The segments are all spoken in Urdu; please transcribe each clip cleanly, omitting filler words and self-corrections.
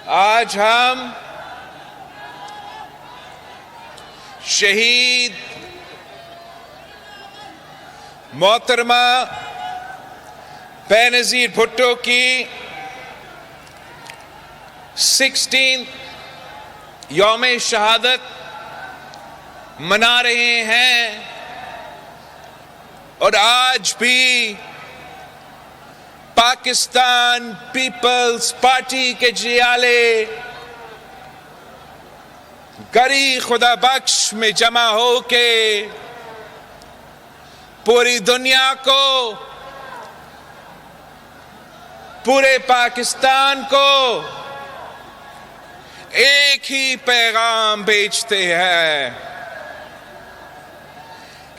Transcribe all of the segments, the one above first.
آج ہم شہید محترمہ بینظیر بھٹو کی 16 یوم شہادت منا رہے ہیں، اور آج بھی پاکستان پیپلز پارٹی کے جیالے گری خدا بخش میں جمع ہو کے پوری دنیا کو، پورے پاکستان کو ایک ہی پیغام بھیجتے ہیں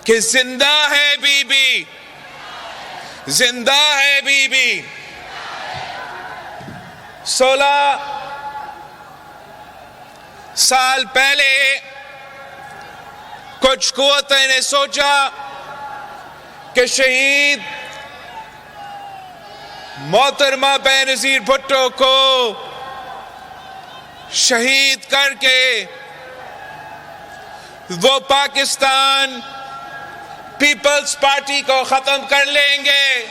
کہ زندہ ہے بی بی، زندہ ہے بی بی۔ 16 سال پہلے کچھ قوتیں نے سوچا کہ شہید محترمہ بینظیر بھٹو کو شہید کر کے وہ پاکستان پیپلز پارٹی کو ختم کر لیں گے،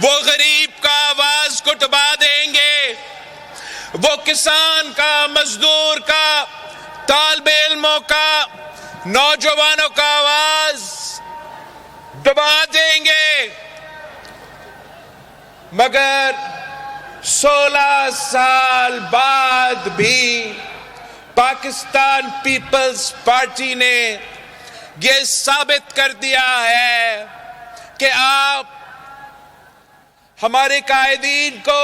وہ غریب کا آواز کو دبا دیں گے، وہ کسان کا، مزدور کا، طالب علموں کا، نوجوانوں کا آواز دبا دیں گے۔ مگر 16 سال بعد بھی پاکستان پیپلز پارٹی نے یہ ثابت کر دیا ہے کہ آپ ہمارے قائدین کو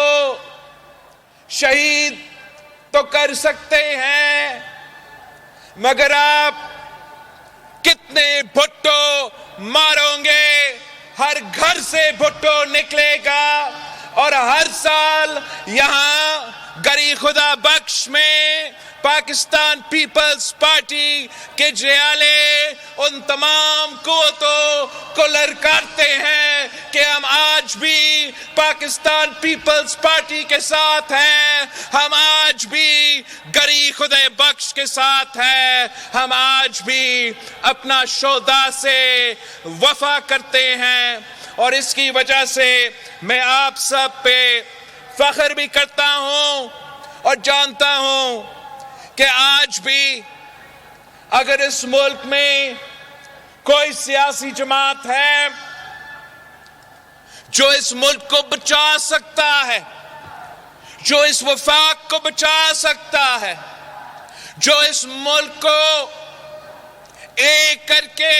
شہید تو کر سکتے ہیں، مگر آپ کتنے بھٹو ماروں گے؟ ہر گھر سے بھٹو نکلے گا، اور ہر سال یہاں گری خدا بخش میں پاکستان پیپلز پارٹی کے جیالے ان تمام قوتوں کو للکارتے ہیں کہ ہم آج بھی پاکستان پیپلز پارٹی کے ساتھ ہیں، ہم آج بھی گری خدا بخش کے ساتھ ہیں، ہم آج بھی اپنا شہدا سے وفا کرتے ہیں۔ اور اس کی وجہ سے میں آپ سب پہ فخر بھی کرتا ہوں اور جانتا ہوں کہ آج بھی اگر اس ملک میں کوئی سیاسی جماعت ہے جو اس ملک کو بچا سکتا ہے، جو اس وفاق کو بچا سکتا ہے، جو اس ملک کو ایک کر کے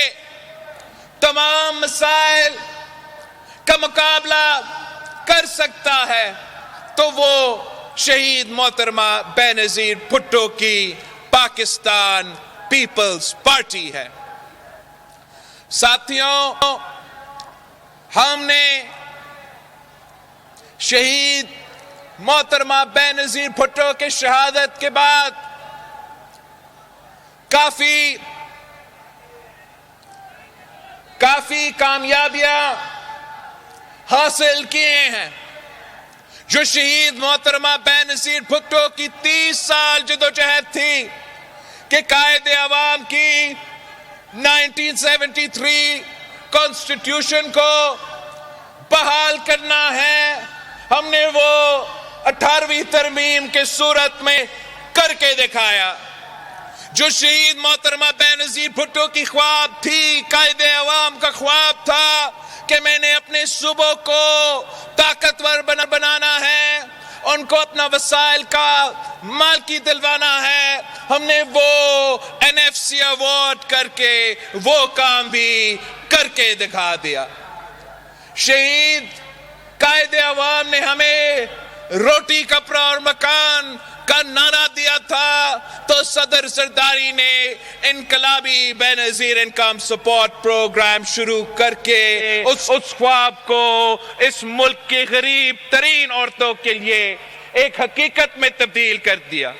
تمام مسائل کا مقابلہ کر سکتا ہے، تو وہ شہید محترمہ بینظیر بھٹو کی پاکستان پیپلز پارٹی ہے۔ ساتھیوں، ہم نے شہید محترمہ بینظیر بھٹو کے شہادت کے بعد کافی کامیابیاں حاصل کیے ہیں۔ جو شہید محترمہ بینظیر بھٹو کی 30 سال جدوجہد تھی کہ قائد عوام کی 1973 کانسٹیٹیوشن کو بحال کرنا ہے، ہم نے وہ 18ویں ترمیم کے صورت میں کر کے دکھایا۔ جو شہید محترمہ بینظیر بھٹو کی خواب تھی، قائد عوام کا خواب تھا کہ میں نے اپنے صوبوں کو طاقتور بنانا ہے، ان کو اپنا وسائل کا مالکی دلوانا ہے، ہم نے وہ NFC ایوارڈ کر کے وہ کام بھی کر کے دکھا دیا۔ شہید قائد عوام نے ہمیں روٹی کپڑا اور مکان کا نعرہ دیا تھا، تو صدر زرداری نے انقلابی بینظیر انکم سپورٹ پروگرام شروع کر کے اس خواب کو اس ملک کی غریب ترین عورتوں کے لیے ایک حقیقت میں تبدیل کر دیا۔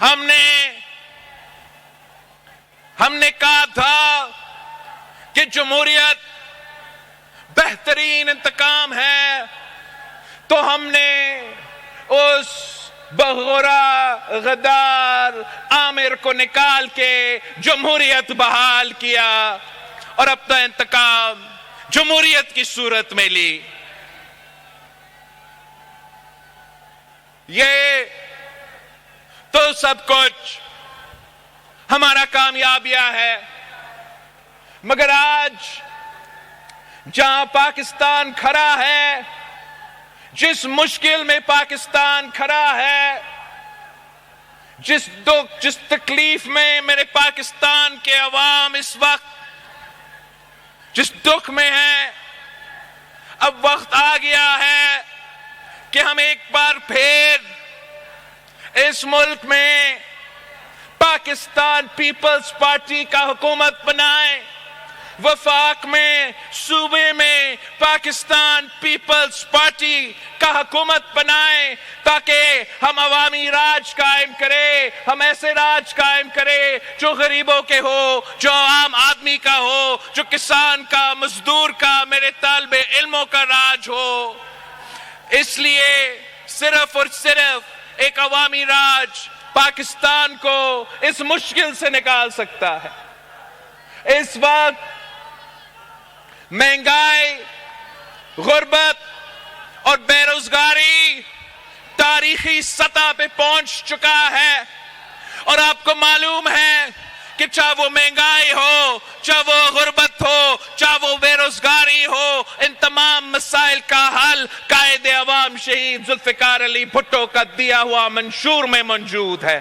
ہم نے کہا تھا کہ جمہوریت بہترین انتقام ہے تو ہم نے اس بغورا غدار عامر کو نکال کے جمہوریت بحال کیا اور اپنا انتقام جمہوریت کی صورت میں لی. یہ تو سب کچھ ہمارا کامیابیاں ہے، مگر آج جہاں پاکستان کھڑا ہے، جس مشکل میں پاکستان کھڑا ہے، جس دکھ جس تکلیف میں میرے پاکستان کے عوام اس وقت جس دکھ میں ہیں، اب وقت آ گیا ہے کہ ہم ایک بار پھر اس ملک میں پاکستان پیپلز پارٹی کا حکومت بنائیں، وفاق میں صوبے میں پاکستان پیپلز پارٹی کا حکومت بنائیں تاکہ ہم عوامی راج قائم کریں، ہم ایسے راج قائم کریں جو غریبوں کے ہو، جو عام آدمی کا ہو، جو کسان کا، مزدور کا، میرے طالب علموں کا راج ہو. اس لیے صرف اور صرف ایک عوامی راج پاکستان کو اس مشکل سے نکال سکتا ہے. اس وقت مہنگائی، غربت اور بے روزگاری تاریخی سطح پہ پہنچ چکا ہے، اور آپ کو معلوم ہے کہ چاہے وہ مہنگائی ہو، چاہے وہ غربت ہو، چاہے وہ بے روزگاری ہو، ان تمام مسائل کا حل قائد عوام شہید ذوالفقار علی بھٹو کا دیا ہوا منشور میں موجود ہے،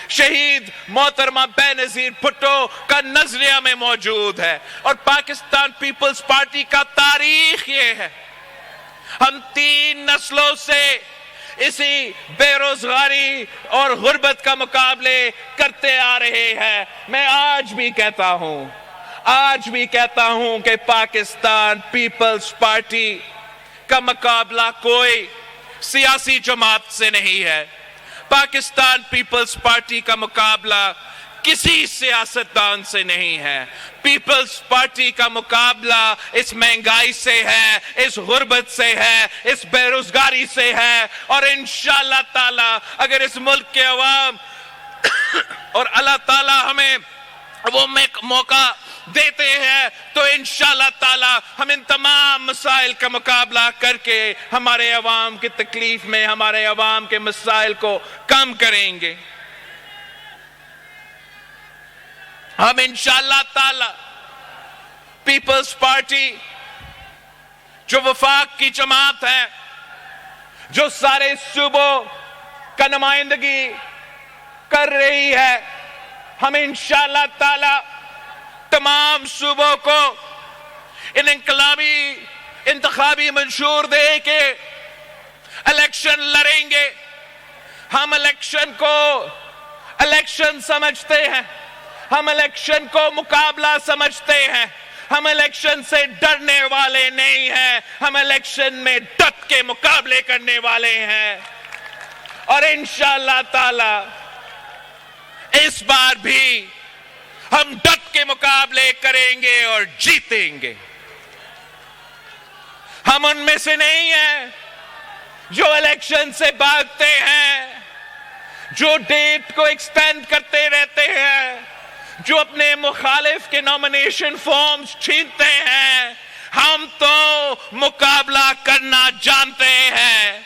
شہید محترمہ بے نظیر بھٹو کا نظریہ میں موجود ہے. اور پاکستان پیپلز پارٹی کا تاریخ یہ ہے، ہم 3 نسلوں سے اسی بے روزگاری اور غربت کا مقابلے کرتے آ رہے ہیں. میں آج بھی کہتا ہوں کہ پاکستان پیپلز پارٹی کا مقابلہ کوئی سیاسی جماعت سے نہیں ہے. پاکستان پیپلز پارٹی کا مقابلہ کسی سیاستدان سے نہیں ہے. پیپلز پارٹی کا مقابلہ اس مہنگائی سے ہے، اس غربت سے ہے، اس بے روزگاری سے ہے، اور انشاءاللہ تعالی اگر اس ملک کے عوام اور اللہ تعالی ہمیں وہ موقع دیتے ہیں تو انشاءاللہ تعالی ہم ان تمام مسائل کا مقابلہ کر کے ہمارے عوام کی تکلیف میں، ہمارے عوام کے مسائل کو کم کریں گے. ہم انشاءاللہ تعالی پیپلز پارٹی جو وفاق کی جماعت ہے، جو سارے صوبوں کا نمائندگی کر رہی ہے، ہم انشاءاللہ تعالی تمام صوبوں کو ان انتخابی منشور دے کے الیکشن لڑیں گے. ہم الیکشن کو الیکشن سمجھتے ہیں، ہم الیکشن کو مقابلہ سمجھتے ہیں، ہم الیکشن سے ڈرنے والے نہیں ہیں، ہم الیکشن میں ڈٹ کے مقابلے کرنے والے ہیں. اور انشاءاللہ تعالی اس بار بھی ہم ڈٹ کے مقابلے کریں گے اور جیتیں گے. ہم ان میں سے نہیں ہیں جو الیکشن سے بھاگتے ہیں، جو ڈیٹ کو ایکسٹینڈ کرتے رہتے ہیں، جو اپنے مخالف کے نامینیشن فارمز چھینتے ہیں. ہم تو مقابلہ کرنا جانتے ہیں.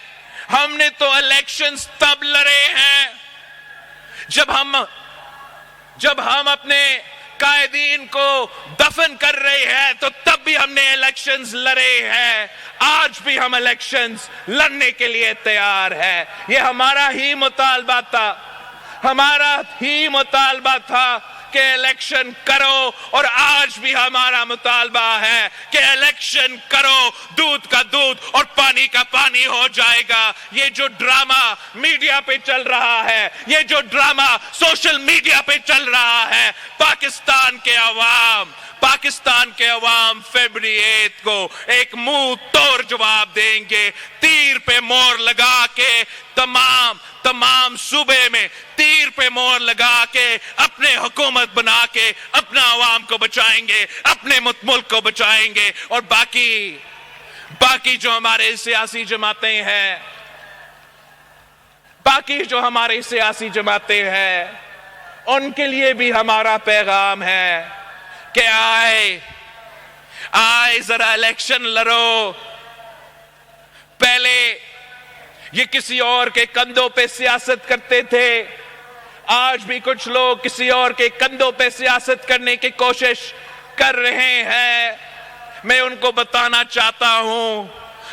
ہم نے تو الیکشنز تب لڑے ہیں جب ہم اپنے قائدین کو دفن کر رہے ہیں، تو تب بھی ہم نے الیکشنز لڑے ہیں. آج بھی ہم الیکشنز لڑنے کے لیے تیار ہیں. یہ ہمارا ہی مطالبہ تھا کہ الیکشن کرو، اور آج بھی ہمارا مطالبہ ہے کہ الیکشن کرو. دودھ کا دودھ اور پانی کا پانی ہو جائے گا. یہ جو ڈرامہ میڈیا پہ چل رہا ہے، یہ جو ڈرامہ سوشل میڈیا پہ چل رہا ہے، پاکستان کے عوام فیبری 8 کو ایک منہ توڑ جواب دیں گے. تیر پہ مور لگا کے تمام صوبے میں تیر پہ مور لگا کے اپنے حکومت بنا کے اپنا عوام کو بچائیں گے، اپنے ملک کو بچائیں گے، اور باقی باقی جو ہمارے سیاسی جماعتیں ہیں، ان کے لیے بھی ہمارا پیغام ہے کہ آئے ذرا الیکشن لڑو. پہلے یہ کسی اور کے کندھوں پہ سیاست کرتے تھے، آج بھی کچھ لوگ کسی اور کے کندھوں پہ سیاست کرنے کی کوشش کر رہے ہیں. میں ان کو بتانا چاہتا ہوں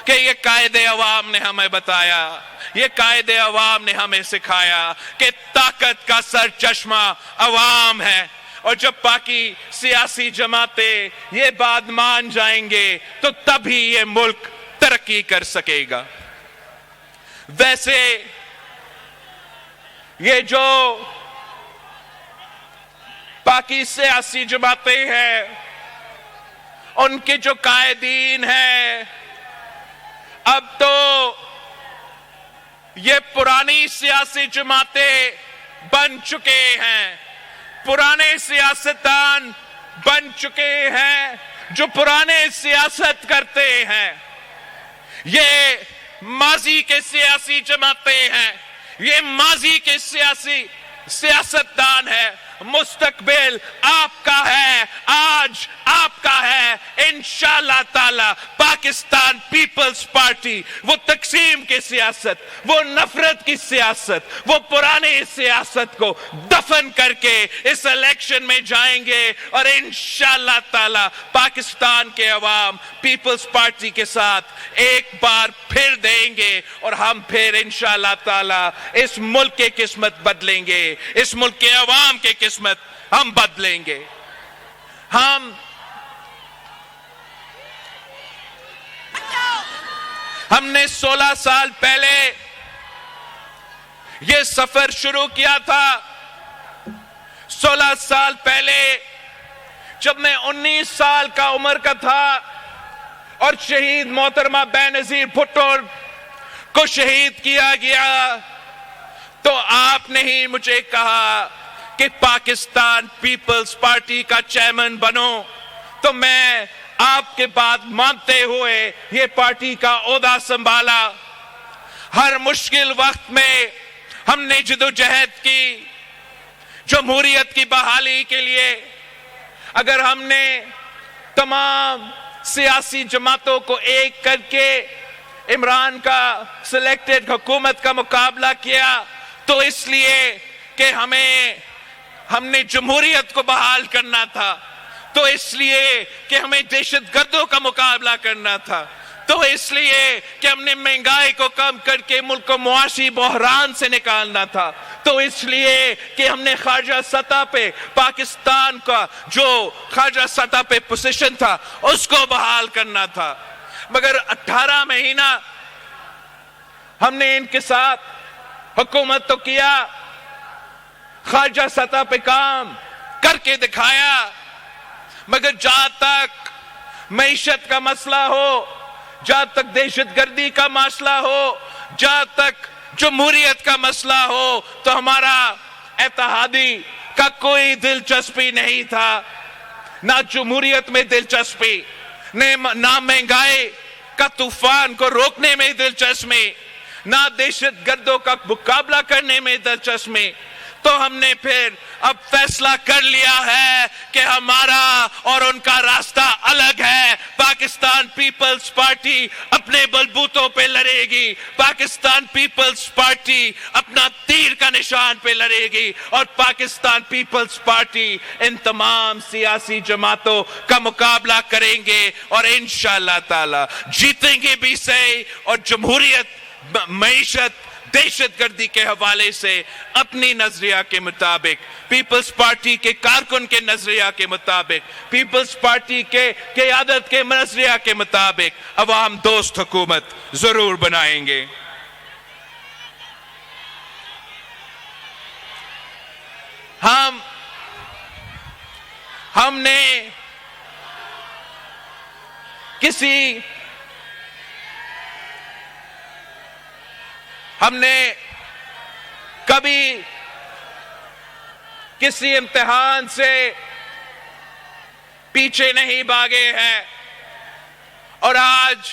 کہ یہ قائد عوام نے ہمیں بتایا، یہ قائد عوام نے ہمیں سکھایا کہ طاقت کا سرچشمہ عوام ہے، اور جب باقی سیاسی جماعتیں یہ بات مان جائیں گے تو تبھی یہ ملک ترقی کر سکے گا. ویسے یہ جو باقی سیاسی جماعتیں ہیں، ان کے جو قائدین ہیں، اب تو یہ پرانی سیاسی جماعتیں بن چکے ہیں، پرانے سیاستدان بن چکے ہیں جو پرانے سیاست کرتے ہیں. یہ ماضی کے سیاسی جماعتیں ہیں، یہ ماضی کے سیاستدان ہیں. مستقبل آپ کا ہے، آج آپ کا ہے. انشاءاللہ تعالی پاکستان پیپلز پارٹی وہ تقسیم کی سیاست، وہ نفرت کی سیاست، وہ پرانے سیاست کو دفن کر کے اس الیکشن میں جائیں گے، اور انشاءاللہ تعالی پاکستان کے عوام پیپلز پارٹی کے ساتھ ایک بار پھر دیں گے، اور ہم پھر انشاءاللہ تعالی اس ملک کی قسمت بدلیں گے، اس ملک کے عوام کی قسمت ہم بدلیں گے. ہم نے 16 سال پہلے یہ سفر شروع کیا تھا. 16 سال پہلے جب میں 19 سال کا عمر کا تھا اور شہید محترمہ بینظیر بھٹو کو شہید کیا گیا، تو آپ نے ہی مجھے کہا کہ پاکستان پیپلز پارٹی کا چیئرمین بنو. تو میں آپ کے بات مانتے ہوئے یہ پارٹی کا عہدہ سنبھالا. ہر مشکل وقت میں ہم نے جدوجہد کی جمہوریت کی بحالی کے لیے. اگر ہم نے تمام سیاسی جماعتوں کو ایک کر کے عمران کا سلیکٹڈ حکومت کا مقابلہ کیا تو اس لیے کہ ہم نے جمہوریت کو بحال کرنا تھا، تو اس لیے کہ ہمیں دہشت گردوں کا مقابلہ کرنا تھا، تو اس لیے کہ ہم نے مہنگائی کو کم کر کے ملک کو معاشی بحران سے نکالنا تھا، تو اس لیے کہ ہم نے خارجہ سطح پہ پاکستان کا جو خارجہ سطح پہ پوزیشن تھا اس کو بحال کرنا تھا. مگر 18 مہینہ ہم نے ان کے ساتھ حکومت تو کیا، خارجہ سطح پہ کام کر کے دکھایا، مگر جہاں تک معیشت کا مسئلہ ہو، جہاں تک دہشت گردی کا مسئلہ ہو، جہاں تک جمہوریت کا مسئلہ ہو، تو ہمارا اتحادی کا کوئی دلچسپی نہیں تھا. نہ جمہوریت میں دلچسپی، نہ مہنگائی کا طوفان کو روکنے میں دلچسپی، نہ دہشت گردوں کا مقابلہ کرنے میں دلچسپی. تو ہم نے پھر اب فیصلہ کر لیا ہے کہ ہمارا اور ان کا راستہ الگ ہے. پاکستان پیپلز پارٹی اپنے بلبوتوں پہ لڑے گی، پاکستان پیپلز پارٹی اپنا تیر کا نشان پہ لڑے گی، اور پاکستان پیپلز پارٹی ان تمام سیاسی جماعتوں کا مقابلہ کریں گے، اور انشاءاللہ تعالی جیتیں گے بھی صحیح. اور جمہوریت، معیشت، دہشت گردی کے حوالے سے اپنی نظریہ کے مطابق، پیپلز پارٹی کے کارکن کے نظریہ کے مطابق، پیپلز پارٹی کے قیادت کے نظریہ کے مطابق عوام دوست حکومت ضرور بنائیں گے. ہم نے کبھی کسی امتحان سے پیچھے نہیں بھاگے ہیں، اور آج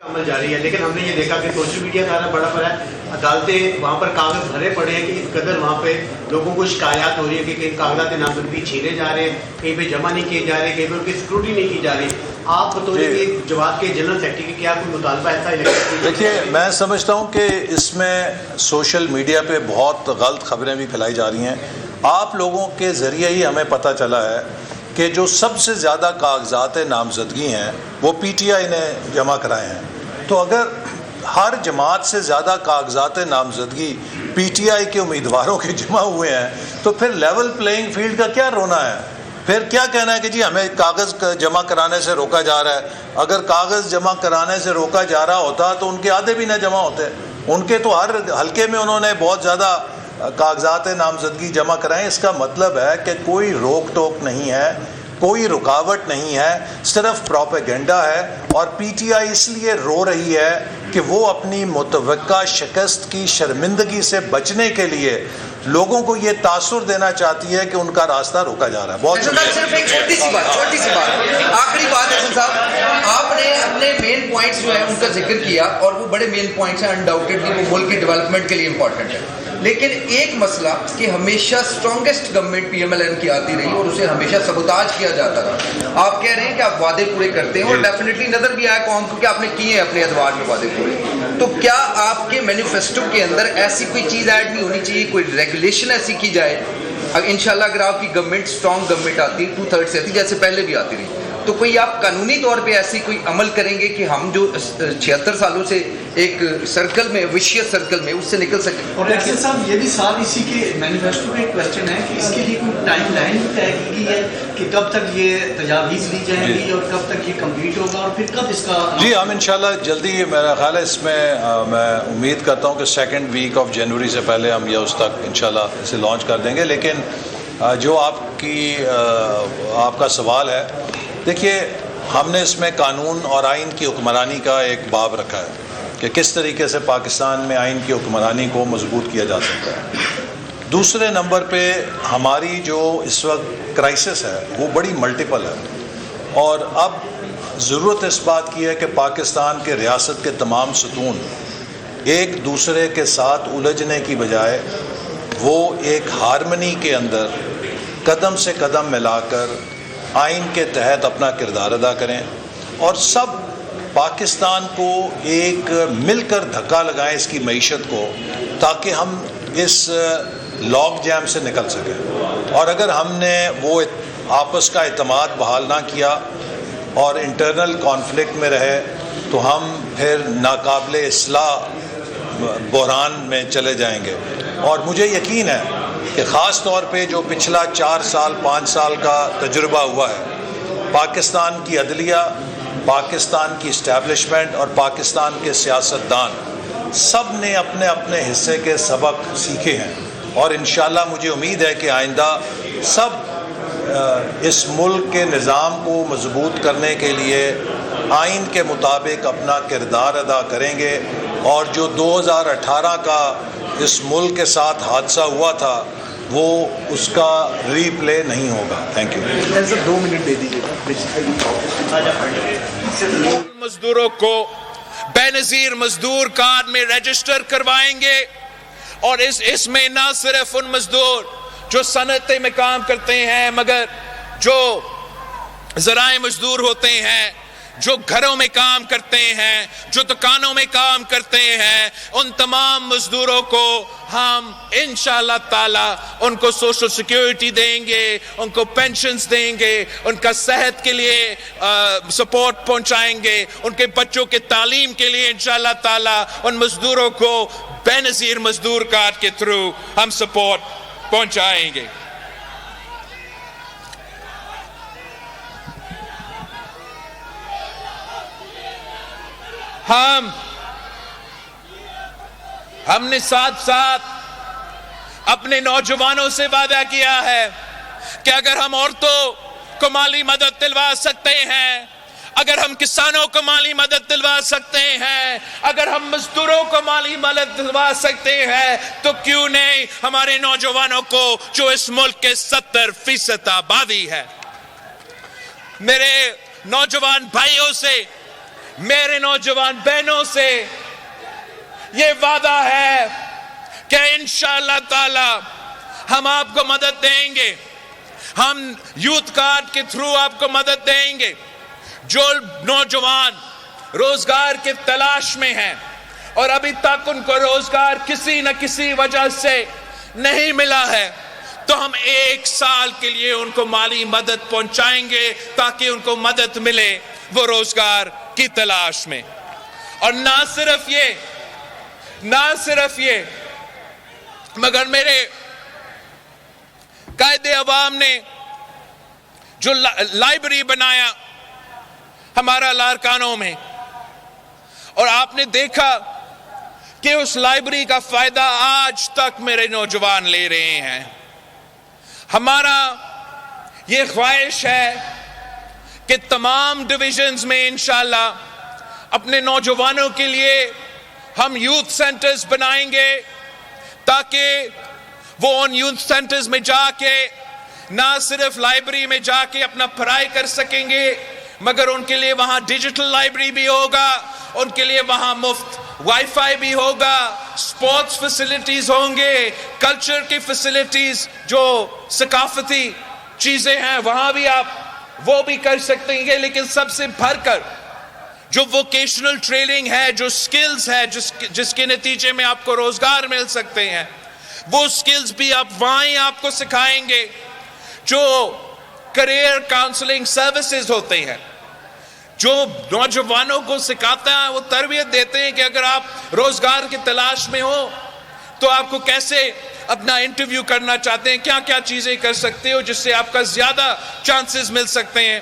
عمل جاری ہے، لیکن ہم نے یہ دیکھا کہ سوشل میڈیا کا بڑا پڑا ہے، عدالتیں وہاں پر کاغذ بھرے پڑے ہیں کہ اس قدر وہاں پہ لوگوں کو شکایات ہو رہی ہے کہ کہیں کاغذات نامزدگی چھینے جا رہے ہیں، کہیں پہ جمع نہیں کیے جا رہے، کہیں پہ ان کی سکروٹی نہیں کی جا رہی. آپ بطور جواد کے جنرل سیکرٹری کے کیا کوئی مطالبہ ایسا ہے؟ دیکھیے، میں سمجھتا ہوں کہ اس میں سوشل میڈیا پہ بہت غلط خبریں بھی پھیلائی جا رہی ہیں. آپ لوگوں کے ذریعے ہی ہمیں پتہ چلا ہے کہ جو سب سے زیادہ کاغذات نامزدگی ہیں وہ پی ٹی آئی نے جمع کرائے ہیں. تو اگر ہر جماعت سے زیادہ کاغذات نامزدگی پی ٹی آئی کے امیدواروں کے جمع ہوئے ہیں تو پھر لیول پلینگ فیلڈ کا کیا رونا ہے؟ پھر کیا کہنا ہے کہ جی ہمیں کاغذ جمع کرانے سے روکا جا رہا ہے؟ اگر کاغذ جمع کرانے سے روکا جا رہا ہوتا تو ان کے آدھے بھی نہ جمع ہوتے. ان کے تو ہر حلقے میں انہوں نے بہت زیادہ کاغذات نامزدگی جمع کرائیں. اس کا مطلب ہے کہ کوئی روک ٹوک نہیں ہے، کوئی رکاوٹ نہیں ہے، صرف پروپیگنڈا ہے. اور پی ٹی آئی اس لیے رو رہی ہے کہ وہ اپنی متوقع شکست کی شرمندگی سے بچنے کے لیے لوگوں کو یہ تاثر دینا چاہتی ہے کہ ان کا راستہ روکا جا رہا ہے. بہت صرف ایک چھوٹی سی بات آخری بات ہے صاحب، آپ نے اپنے مین پوائنٹس جو ہیں ان کا ذکر کیا اور وہ بڑے مین پوائنٹس ہیں، انڈاؤٹڈلی وہ ملک کے ڈیولپمنٹ کے لیے امپورٹنٹ ہے. لیکن ایک مسئلہ کہ ہمیشہ strongest government P M L N کی آتی رہی اور اسے ہمیشہ سبوتاج کیا جاتا رہا. آپ کہہ رہے ہیں کہ آپ وعدے پورے کرتے ہیں اور ڈیفینیٹلی نظر بھی آیا قوم کو کہ آپ نے کیے ہیں اپنے ادوار میں وعدے پورے. تو کیا آپ کے مینیفیسٹو کے اندر ایسی کوئی چیز ایڈ نہیں ہونی چاہیے، کوئی ریگولیشن ایسی کی جائے انشاءاللہ اگر آپ کی گورنمنٹ اسٹرانگ گورنمنٹ آتی 2/3 سے آتی جیسے پہلے بھی آتی رہی، تو کوئی آپ قانونی طور پہ ایسی کوئی عمل کریں گے کہ ہم جو 76 سالوں سے ایک سرکل میں وشیس سرکل میں اس سے نکل سکیں؟ اور احسن صاحب یہ بھی ساتھ اسی کے مینیفیسٹو میں ایک کوشچن ہے کہ اس کے لیے کوئی ٹائم لائن بھی طے کی گئی ہے کہ کب تک یہ تجاویز لی جائیں گی اور کب تک یہ کمپلیٹ ہوگا اور پھر کب اس کا؟ جی ہم انشاءاللہ جلدی، میرا خیال ہے اس میں میں امید کرتا ہوں کہ 2nd ویک آف جنوری سے پہلے ہم یہ اس تک انشاءاللہ اسے لانچ کر دیں گے. لیکن جو آپ کا سوال ہے، دیکھیے ہم نے اس میں قانون اور آئین کی حکمرانی کا ایک باب رکھا ہے کہ کس طریقے سے پاکستان میں آئین کی حکمرانی کو مضبوط کیا جا سکتا ہے. دوسرے نمبر پہ ہماری جو اس وقت کرائسس ہے وہ بڑی ملٹیپل ہے اور اب ضرورت اس بات کی ہے کہ پاکستان کے ریاست کے تمام ستون ایک دوسرے کے ساتھ الجھنے کی بجائے وہ ایک ہارمنی کے اندر قدم سے قدم ملا کر آئین کے تحت اپنا کردار ادا کریں اور سب پاکستان کو ایک مل کر دھکا لگائیں اس کی معیشت کو، تاکہ ہم اس لاک جام سے نکل سکیں. اور اگر ہم نے وہ آپس کا اعتماد بحال نہ کیا اور انٹرنل کانفلکٹ میں رہے تو ہم پھر ناقابل اصلاح بحران میں چلے جائیں گے. اور مجھے یقین ہے کہ خاص طور پہ جو پچھلا 4 سال 5 سال کا تجربہ ہوا ہے، پاکستان کی عدلیہ، پاکستان کی اسٹیبلشمنٹ اور پاکستان کے سیاستدان سب نے اپنے اپنے حصے کے سبق سیکھے ہیں. اور انشاءاللہ مجھے امید ہے کہ آئندہ سب اس ملک کے نظام کو مضبوط کرنے کے لیے آئین کے مطابق اپنا کردار ادا کریں گے اور جو 2018 کا اس ملک کے ساتھ حادثہ ہوا تھا وہ اس کا ری پلے نہیں ہوگا. Thank you. 2 منٹ دے دیجیے. مزدوروں کو بے نظیر مزدور کارڈ میں رجسٹر کروائیں گے اور اس میں نہ صرف ان مزدور جو صنعتیں میں کام کرتے ہیں مگر جو ذرائع مزدور ہوتے ہیں، جو گھروں میں کام کرتے ہیں، جو دکانوں میں کام کرتے ہیں، ان تمام مزدوروں کو ہم انشاءاللہ تعالی ان کو سوشل سیکیورٹی دیں گے، ان کو پینشنز دیں گے، ان کا صحت کے لیے سپورٹ پہنچائیں گے، ان کے بچوں کے تعلیم کے لیے انشاءاللہ تعالی ان مزدوروں کو بے نظیر مزدور کارڈ کے تھرو ہم سپورٹ پہنچائیں گے. ہم نے ساتھ ساتھ اپنے نوجوانوں سے وعدہ کیا ہے کہ اگر ہم عورتوں کو مالی مدد دلوا سکتے ہیں، اگر ہم کسانوں کو مالی مدد دلوا سکتے ہیں، اگر ہم مزدوروں کو مالی مدد دلوا سکتے ہیں، تو کیوں نہیں ہمارے نوجوانوں کو جو اس ملک کے 70% آبادی ہے. میرے نوجوان بھائیوں سے میرے نوجوان بہنوں سے یہ وعدہ ہے کہ انشاءاللہ تعالی ہم آپ کو مدد دیں گے. ہم یوتھ کارڈ کے تھرو آپ کو مدد دیں گے. جو نوجوان روزگار کی تلاش میں ہیں اور ابھی تک ان کو روزگار کسی نہ کسی وجہ سے نہیں ملا ہے, تو ہم 1 سال کے لیے ان کو مالی مدد پہنچائیں گے تاکہ ان کو مدد ملے وہ روزگار کی تلاش میں. اور نہ صرف یہ مگر میرے قائد عوام نے جو لائبریری بنایا ہمارا لارکانوں میں, اور آپ نے دیکھا کہ اس لائبریری کا فائدہ آج تک میرے نوجوان لے رہے ہیں. ہمارا یہ خواہش ہے کہ تمام ڈویژنز میں انشاءاللہ اپنے نوجوانوں کے لیے ہم یوتھ سینٹرز بنائیں گے تاکہ وہ ان یوتھ سینٹرز میں جا کے نہ صرف لائبریری میں جا کے اپنا پڑھائی کر سکیں گے مگر ان کے لیے وہاں ڈیجیٹل لائبریری بھی ہوگا, ان کے لیے وہاں مفت وائی فائی بھی ہوگا, سپورٹس فیسلٹیز ہوں گے, کلچر کی فیسلٹیز جو ثقافتی چیزیں ہیں وہاں بھی آپ وہ بھی کر سکتے ہیں. لیکن سب سے بڑھ کر جو ووکیشنل ٹریننگ ہے, جو سکلز ہے جس کے نتیجے میں آپ کو روزگار مل سکتے ہیں, وہ سکلز بھی آپ وہاں ہی آپ کو سکھائیں گے. جو کریئر کاؤنسلنگ سروسز ہوتے ہیں جو نوجوانوں کو سکھاتا ہے, وہ تربیت دیتے ہیں کہ اگر آپ روزگار کی تلاش میں ہو تو آپ کو کیسے اپنا انٹرویو کرنا چاہتے ہیں, کیا کیا چیزیں کر سکتے ہو جس سے آپ کا زیادہ چانسز مل سکتے ہیں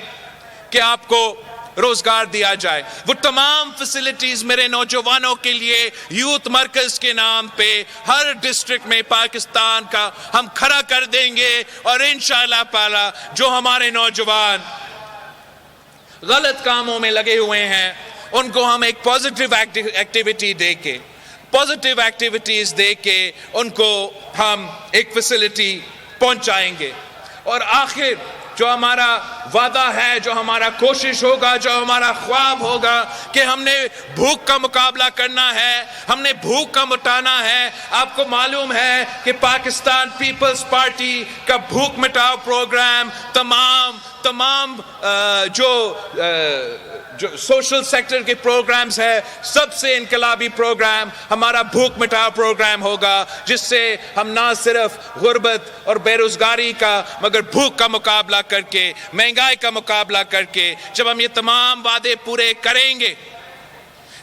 کہ آپ کو روزگار دیا جائے. وہ تمام فیسلٹیز میرے نوجوانوں کے لیے یوتھ مرکز کے نام پہ ہر ڈسٹرکٹ میں پاکستان کا ہم کھڑا کر دیں گے. اور انشاءاللہ تعالی جو ہمارے نوجوان غلط کاموں میں لگے ہوئے ہیں ان کو ہم ایک پازیٹیو ایکٹیویٹیز دے کے ان کو ہم ایک فیسلٹی پہنچائیں گے. اور آخر جو ہمارا وعدہ ہے, جو ہمارا کوشش ہوگا, جو ہمارا خواب ہوگا کہ ہم نے بھوک کا مقابلہ کرنا ہے, ہم نے بھوک کا مٹانا ہے. آپ کو معلوم ہے کہ پاکستان پیپلز پارٹی کا بھوک مٹاؤ پروگرام تمام جو سوشل سیکٹر کے پروگرامز ہے, سب سے انقلابی پروگرام ہمارا بھوک مٹاؤ پروگرام ہوگا, جس سے ہم نہ صرف غربت اور بے روزگاری کا مگر بھوک کا مقابلہ کر کے, مہنگائی کا مقابلہ کر کے, جب ہم یہ تمام وعدے پورے کریں گے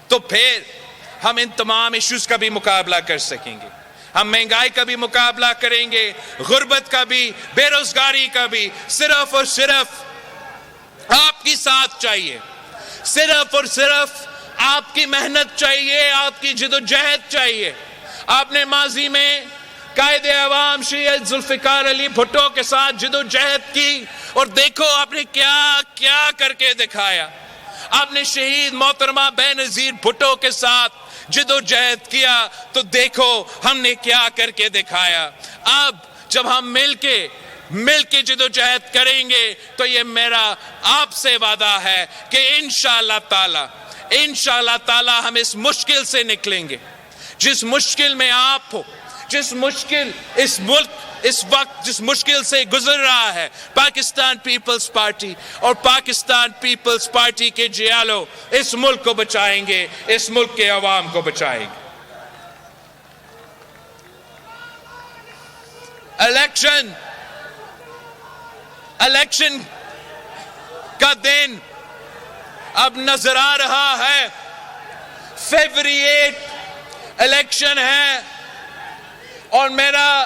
تو پھر ہم ان تمام ایشوز کا بھی مقابلہ کر سکیں گے. ہم مہنگائی کا بھی مقابلہ کریں گے, غربت کا بھی, بے روزگاری کا بھی. صرف اور صرف آپ کی ساتھ چاہیے, صرف اور صرف آپ کی محنت چاہیے, آپ کی جدوجہد چاہیے. آپ نے ماضی میں قائد عوام سید ذوالفقار علی بھٹو کے ساتھ جدوجہد کی اور دیکھو آپ نے کیا کیا کر کے دکھایا. آپ نے شہید محترمہ بے نظیر بھٹو کے ساتھ جدوجہد کیا تو دیکھو ہم نے کیا کر کے دکھایا. اب جب ہم مل کے جدوجہد کریں گے تو یہ میرا آپ سے وعدہ ہے کہ انشاءاللہ تعالی ہم اس مشکل سے نکلیں گے. جس مشکل میں آپ ہو, جس مشکل اس ملک اس وقت جس مشکل سے گزر رہا ہے, پاکستان پیپلز پارٹی اور پاکستان پیپلز پارٹی کے جیالو اس ملک کو بچائیں گے, اس ملک کے عوام کو بچائیں گے. الیکشن کا دن اب نظر آ رہا ہے. فیبری 8 الیکشن ہے اور میرا